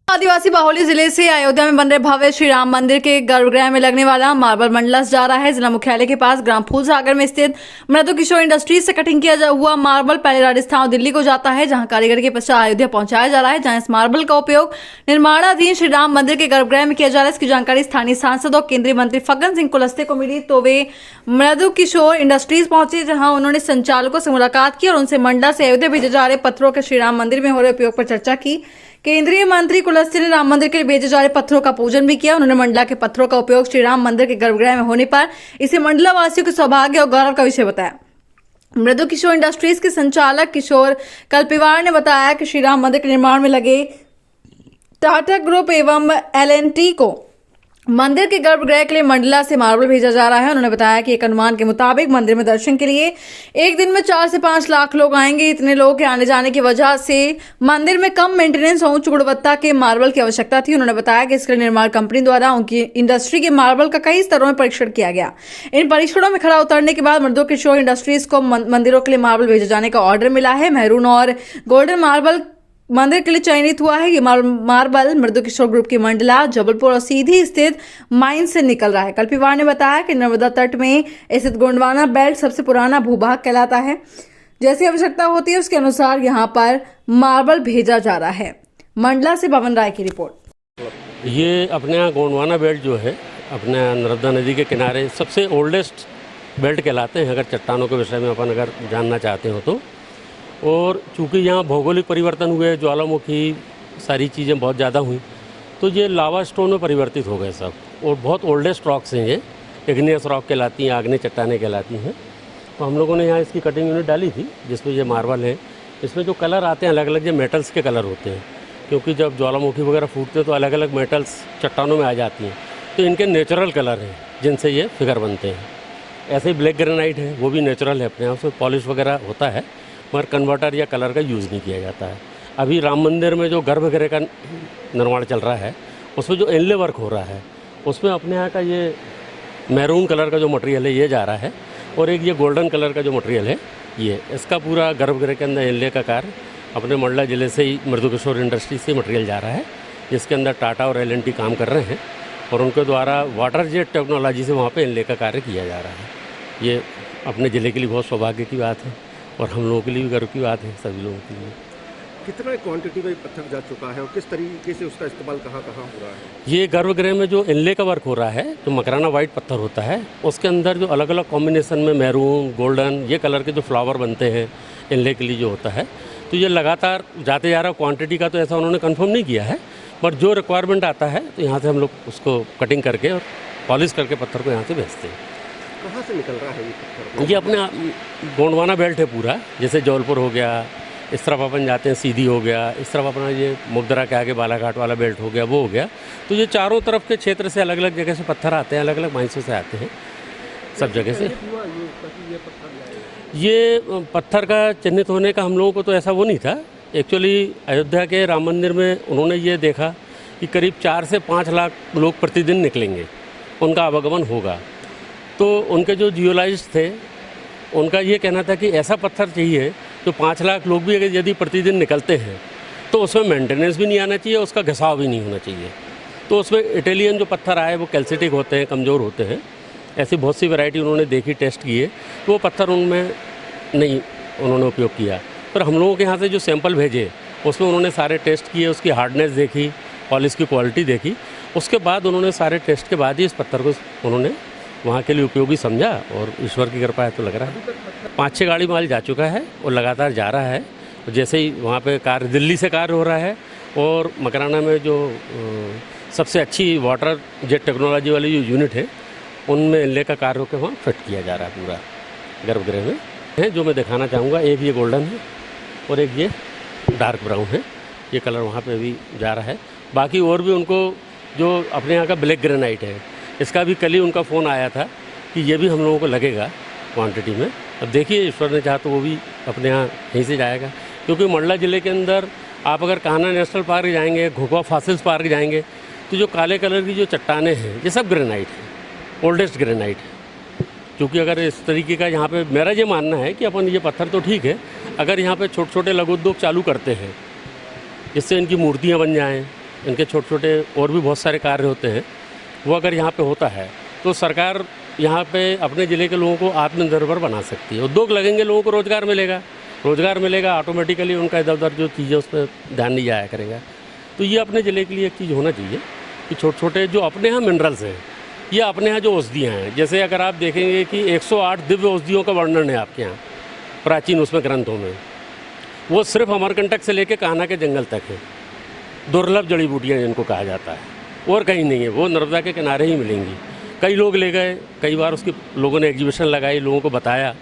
आदिवासी बाहुल्य जिले से अयोध्या में बन रहे भव्य श्री राम मंदिर के गर्भगृह में लगने वाला मार्बल मंडलस जा रहा है। जिला मुख्यालय के पास ग्राम फूल सागर में स्थित मृदु किशोर इंडस्ट्रीज से कटिंग किया हुआ मार्बल पहले राजस्थान और दिल्ली को जाता है, जहां कारीगर के पश्चात अयोध्या पहुंचाया जा रहा है, जहां इस मार्बल का उपयोग निर्माणाधीन श्री राम मंदिर के गर्भगृह में किया जा रहा है। इसकी जानकारी स्थानीय सांसद और केंद्रीय मंत्री फग्गन सिंह कुलस्ते को मिली तो वे मृदु किशोर इंडस्ट्रीज पहुंचे, जहां उन्होंने संचालकों से मुलाकात की और उनसे मंडला से अयोध्या भेजे जा रहे पत्थरों के श्री राम मंदिर में हो रहे उपयोग पर चर्चा की। केंद्रीय मंत्री कुलस्ते ने राम मंदिर के लिए भेजे जा रहे पत्थरों का पूजन भी किया। उन्होंने मंडला के पत्थरों का उपयोग श्री राम मंदिर के गर्भगृह में होने पर इसे मंडला वासियों के सौभाग्य और गौरव का विषय बताया। मृदु किशोर इंडस्ट्रीज के संचालक किशोर कल्पिवार ने बताया कि श्री राम मंदिर के निर्माण में लगे टाटा ग्रुप एवं L&T को मंदिर के गर्भगृह के लिए मंडला से मार्बल भेजा जा रहा है। उन्होंने बताया कि एक अनुमान के मुताबिक मंदिर में दर्शन के लिए एक दिन में 4 से 5 लाख लोग आएंगे। इतने लोगों के आने जाने की वजह से मंदिर में कम मेंटेनेंस और उच्च गुणवत्ता के मार्बल की आवश्यकता थी। उन्होंने बताया कि इसके निर्माण कंपनी द्वारा उनकी इंडस्ट्री के मार्बल का कई स्तरों में परीक्षण किया गया। इन परीक्षणों में खरा उतरने के बाद मृदु किशोर इंडस्ट्रीज को मंदिरों के लिए मार्बल भेजे जाने का ऑर्डर मिला है। मैरून और गोल्डन मार्बल मंदिर के लिए चयनित हुआ है। ये मार्बल मृदु किशोर ग्रुप की मंडला, जबलपुर और सीधी स्थित माइन से निकल रहा है। कल्पिवार ने बताया कि नर्मदा तट में स्थित गोंडवाना बेल्ट सबसे पुराना भूभाग कहलाता है। जैसी आवश्यकता होती है उसके अनुसार यहाँ पर मार्बल भेजा जा रहा है। मंडला से भवन राय की रिपोर्ट। ये अपने यहाँ गोंडवाना बेल्ट जो है अपने नर्मदा नदी के किनारे सबसे ओल्डेस्ट बेल्ट कहलाते हैं, अगर चट्टानों के विषय में अपन अगर जानना चाहते हो तो। और चूँकि यहाँ भौगोलिक परिवर्तन हुए, ज्वालामुखी सारी चीज़ें बहुत ज़्यादा हुई, तो ये लावा स्टोन में परिवर्तित हो गए सब। और बहुत ओल्डेस्ट रॉक्स हैं, ये इग्नियस रॉक कहलाती हैं, आग्नेय चट्टानें कहलाती हैं। तो हम लोगों ने यहाँ इसकी कटिंग यूनिट डाली थी, जिसमें ये मार्बल है। इसमें जो कलर आते हैं अलग अलग, ये मेटल्स के कलर होते हैं, क्योंकि जब ज्वालामुखी वगैरह फूटते हैं तो अलग अलग मेटल्स चट्टानों में आ जाती हैं, तो इनके नेचुरल कलर हैं जिनसे ये फिगर बनते हैं। ऐसे ही ब्लैक ग्रेनाइट है, वो भी नेचुरल है, अपने यहाँ उसमें पॉलिश वगैरह होता है, मगर कन्वर्टर या कलर का यूज़ नहीं किया जाता है। अभी राम मंदिर में जो गर्भगृह का निर्माण चल रहा है, उसमें जो इनले वर्क हो रहा है, उसमें अपने यहाँ का ये मैरून कलर का जो मटेरियल है ये जा रहा है, और एक ये गोल्डन कलर का जो मटेरियल है ये, इसका पूरा गर्भगृह के अंदर इनले का कार्य अपने मंडला ज़िले से ही मृदु किशोर इंडस्ट्री से मटेरियल जा रहा है, जिसके अंदर टाटा और L&T काम कर रहे हैं, और उनके द्वारा वाटर जेट टेक्नोलॉजी से वहाँ पर इनले का कार्य किया जा रहा है। ये अपने ज़िले के लिए बहुत सौभाग्य की बात है और हम लोगों के लिए भी गर्व की बात है, सभी लोगों के लिए। कितना क्वांटिटी में पत्थर जा चुका है और किस तरीके से उसका इस्तेमाल कहाँ कहाँ हो रहा है? ये गर्भगृह में जो इनले का वर्क हो रहा है, जो मकराना वाइट पत्थर होता है, उसके अंदर जो अलग अलग कॉम्बिनेशन में मैरून, गोल्डन, ये कलर के जो फ्लावर बनते हैं इनले के लिए जो होता है, तो ये लगातार जाते जा रहा है। क्वान्टिटी का तो ऐसा उन्होंने कन्फर्म नहीं किया है, बट जो रिक्वायरमेंट आता है तो यहाँ से हम लोग उसको कटिंग करके और पॉलिश करके पत्थर को यहाँ से भेजते हैं। कहाँ से निकल रहा है ये पत्थर? ये अपने गोंडवाना बेल्ट है पूरा, जैसे जबलपुर हो गया, इस तरफ अपन जाते हैं सीधी हो गया, इस तरफ अपना ये मुगदरा के आगे बालाघाट वाला बेल्ट हो गया, वो हो गया। तो ये चारों तरफ के क्षेत्र से अलग अलग जगह से पत्थर आते हैं, अलग अलग माइंसों से आते हैं, सब जगह से। ये पत्थर का चिन्हित होने का हम लोगों को तो ऐसा वो नहीं था। एक्चुअली अयोध्या के राम मंदिर में उन्होंने ये देखा कि करीब 4 से 5 लाख लोग प्रतिदिन निकलेंगे, उनका आवागमन होगा। तो उनके जो जियोलॉजिस्ट थे, उनका ये कहना था कि ऐसा पत्थर चाहिए जो 5 लाख लोग भी अगर यदि प्रतिदिन निकलते हैं तो उसमें मेंटेनेंस भी नहीं आना चाहिए, उसका घिसाव भी नहीं होना चाहिए। तो उसमें इटालियन जो पत्थर आए वो कैल्सिटिक होते हैं, कमज़ोर होते हैं। ऐसी बहुत सी वैरायटी उन्होंने देखी, टेस्ट किए, तो वो पत्थर उनमें नहीं उन्होंने उपयोग किया। पर हम लोगों के यहाँ से जो सैंपल भेजे उसमें उन्होंने सारे टेस्ट किए, उसकी हार्डनेस देखी, पॉलिश की क्वालिटी देखी। उसके बाद उन्होंने सारे टेस्ट के बाद ही इस पत्थर को उन्होंने वहाँ के लिए उपयोगी समझा, और ईश्वर की कृपा है तो लग रहा है 5-6 गाड़ी माल जा चुका है और लगातार जा रहा है। जैसे ही वहाँ पे कार्य दिल्ली से कार्य हो रहा है, और मकराना में जो सबसे अच्छी वाटर जेट टेक्नोलॉजी वाली जो यूनिट है, उनमें इनले का कार्य होकर वहाँ फिट किया जा रहा है पूरा गर्भगृह में है। जो मैं दिखाना चाहूँगा, एक ये गोल्डन है और एक ये डार्क ब्राउन है, ये कलर वहाँ पे भी जा रहा है। बाकी और भी उनको जो अपने यहाँ का ब्लैक ग्रेनाइट है, इसका भी कल ही उनका फ़ोन आया था कि ये भी हम लोगों को लगेगा क्वांटिटी में। अब देखिए ईश्वर ने चाहा तो वो भी अपने यहाँ यहीं से जाएगा, क्योंकि मंडला ज़िले के अंदर आप अगर कान्हा नेशनल पार्क जाएंगे, घोघा फॉसिल्स पार्क जाएंगे, तो जो काले कलर की जो चट्टानें हैं ये सब ग्रेनाइट है, ओल्डेस्ट ग्रेनाइट है। क्योंकि अगर इस तरीके का यहाँ पे मेरा ये मानना है कि अपन ये पत्थर तो ठीक है, अगर यहाँ पे छोटे छोटे लघु उद्योग चालू करते हैं, इससे इनकी मूर्तियाँ बन जाएँ, इनके छोटे छोटे और भी बहुत सारे कार्य होते हैं, वो अगर यहाँ पे होता है तो सरकार यहाँ पे अपने ज़िले के लोगों को आत्मनिर्भर बना सकती है। उद्योग लगेंगे, लोगों को रोज़गार मिलेगा, ऑटोमेटिकली उनका इधर उधर जो चीज़ें उस पर ध्यान नहीं जाया करेगा। तो ये अपने ज़िले के लिए एक चीज़ होना चाहिए कि छोटे छोटे जो अपने यहाँ मिनरल्स हैं, ये अपने यहाँ जो औषधियाँ हैं, जैसे अगर आप देखेंगे कि 108 दिव्य औषधियों का वर्णन है आपके यहाँ प्राचीन उसमें ग्रंथों में, वो सिर्फ अमरकंटक से लेकर कान्हा के जंगल तक है। दुर्लभ जड़ी बूटियाँ जिनको कहा जाता है, और कहीं नहीं है, वो नर्मदा के किनारे ही मिलेंगी। कई लोग ले गए, कई बार उसके लोगों ने एग्जीबिशन लगाई, लोगों को बताया।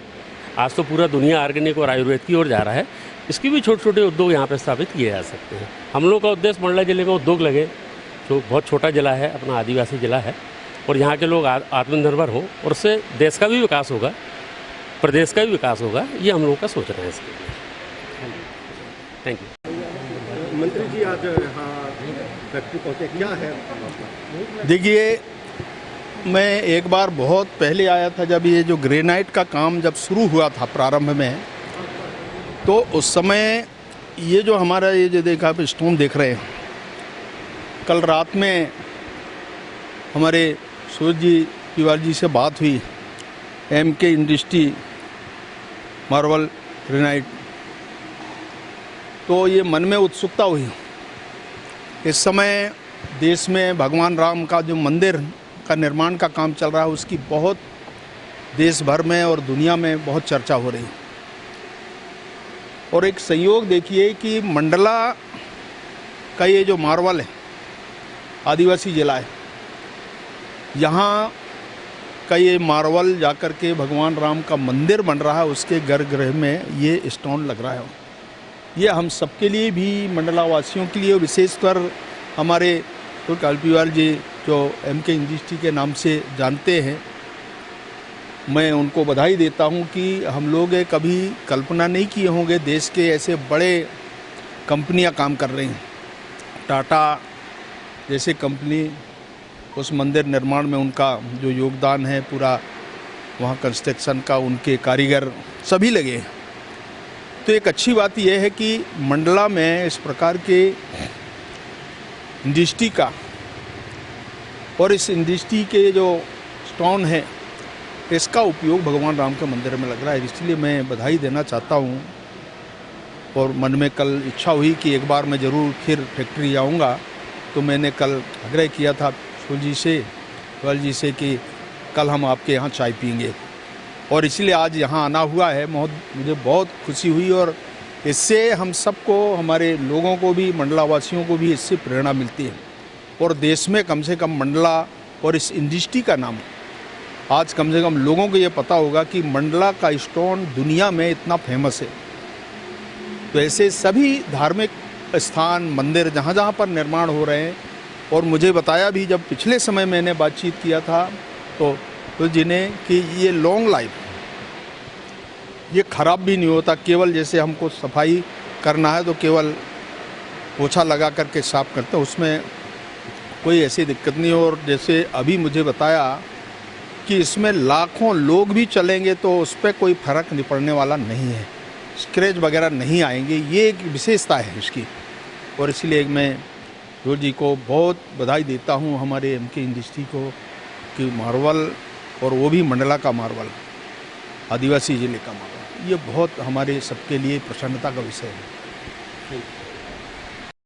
आज तो पूरा दुनिया ऑर्गेनिक और आयुर्वेद की ओर जा रहा है। इसके भी छोटे छोटे उद्योग यहाँ पे स्थापित किए जा सकते हैं। हम लोग का उद्देश्य मंडला जिले में उद्योग लगे, जो बहुत छोटा जिला है, अपना आदिवासी जिला है, और यहाँ के लोग आत्मनिर्भर हों, और उससे देश का भी विकास होगा, प्रदेश का भी विकास होगा। ये हम लोग का सोच रहे हैं इसके लिए। Thank you. मंत्री जी आज यहाँ फैक्ट्री पहुँचे, क्या है? देखिए, मैं एक बार बहुत पहले आया था, जब ये जो ग्रेनाइट का काम जब शुरू हुआ था प्रारंभ में, तो उस समय ये जो हमारा ये जो देखा आप स्टोन देख रहे हैं, कल रात में हमारे सूरज जी तिवारी जी से बात हुई, MK इंडस्ट्री मार्बल ग्रेनाइट, तो ये मन में उत्सुकता हुई। इस समय देश में भगवान राम का जो मंदिर का निर्माण का काम चल रहा है, उसकी बहुत देश भर में और दुनिया में बहुत चर्चा हो रही है। और एक संयोग देखिए कि मंडला का ये जो मार्बल है, आदिवासी जिला है, यहाँ का ये मार्बल जाकर के भगवान राम का मंदिर बन रहा है, उसके गर्भगृह में ये स्टोन लग रहा है। ये हम सबके लिए भी, मंडला वासियों के लिए, विशेषकर हमारे तो कालपीवाल जी जो MK इंडस्ट्री के नाम से जानते हैं, मैं उनको बधाई देता हूं कि हम लोग कभी कल्पना नहीं किए होंगे देश के ऐसे बड़े कंपनियां काम कर रही हैं। टाटा जैसे कंपनी, उस मंदिर निर्माण में उनका जो योगदान है, पूरा वहाँ कंस्ट्रक्शन का, उनके कारीगर सभी लगे हैं। तो एक अच्छी बात यह है कि मंडला में इस प्रकार के इंडस्ट्री का, और इस इंडस्ट्री के जो स्टोन है, इसका उपयोग भगवान राम के मंदिर में लग रहा है। इसलिए मैं बधाई देना चाहता हूँ, और मन में कल इच्छा हुई कि एक बार मैं ज़रूर फिर फैक्ट्री आऊँगा। तो मैंने कल आग्रह किया था सूरज जी से कि कल हम आपके यहाँ चाय पीएंगे, और इसलिए आज यहाँ आना हुआ है। मुझे बहुत खुशी हुई, और इससे हम सबको, हमारे लोगों को भी, मंडला वासियों को भी इससे प्रेरणा मिलती है। और देश में कम से कम मंडला और इस इंडस्ट्री का नाम आज कम से कम लोगों को ये पता होगा कि मंडला का स्टोन दुनिया में इतना फेमस है। तो ऐसे सभी धार्मिक स्थान, मंदिर जहाँ जहाँ पर निर्माण हो रहे हैं, और मुझे बताया भी, जब पिछले समय मैंने बातचीत किया था तो जी ने कि ये लॉन्ग लाइफ, ये ख़राब भी नहीं होता। केवल जैसे हमको सफाई करना है तो केवल पोछा लगा करके साफ करते हैं, उसमें कोई ऐसी दिक्कत नहीं। और जैसे अभी मुझे बताया कि इसमें लाखों लोग भी चलेंगे तो उस पर कोई फ़र्क नहीं पड़ने वाला नहीं है, स्क्रैच वगैरह नहीं आएंगे। ये एक विशेषता है इसकी, और इसलिए मैं सूरज जी को बहुत बधाई देता हूँ, हमारे MK इंडस्ट्री को, कि मार्बल, और वो भी मंडला का मार्बल, आदिवासी जिले का मार्बल, ये बहुत हमारे सबके लिए प्रसन्नता का विषय है।